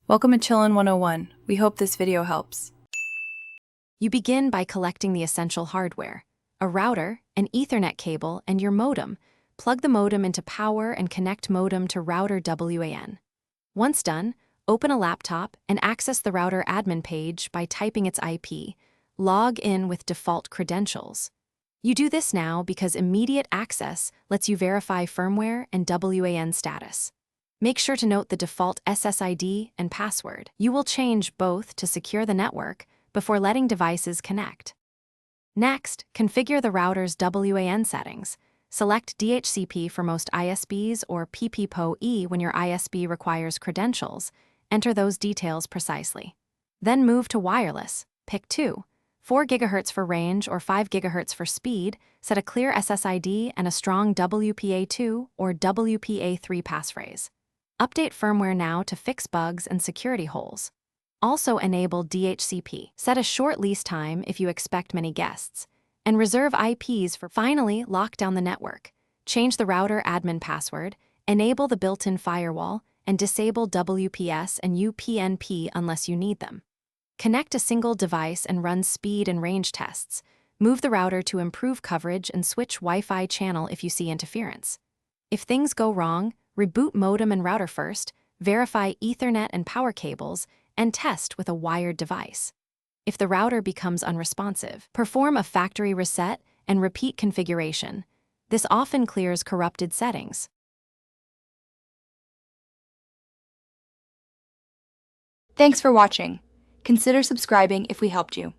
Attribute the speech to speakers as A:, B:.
A: Welcome to Chillin' 101. We hope this video helps.
B: You begin by collecting the essential hardware: a router, an Ethernet cable, and your modem. Plug the modem into power and connect modem to router WAN. Once done, open a laptop and access the router admin page by typing its IP. Log in with default credentials. You do this now because immediate access lets you verify firmware and WAN status. Make sure to note the default SSID and password. You will change both to secure the network before letting devices connect. Next, configure the router's WAN settings. Select DHCP for most ISPs or PPPoE when your ISP requires credentials. Enter those details precisely. Then move to wireless. Pick 4 GHz for range or 5 GHz for speed. Set a clear SSID and a strong WPA2 or WPA3 passphrase. Update firmware now to fix bugs and security holes. Also enable DHCP. Set a short lease time if you expect many guests. And reserve IPs for. Finally, lock down the network. Change the router admin password, enable the built-in firewall, and disable WPS and UPnP unless you need them. Connect a single device and run speed and range tests. Move the router to improve coverage and switch Wi-Fi channel if you see interference. If things go wrong, reboot modem and router first, verify Ethernet and power cables, and test with a wired device. If the router becomes unresponsive, perform a factory reset and repeat configuration. This often clears corrupted settings.
C: Thanks for watching. Consider subscribing if we helped you.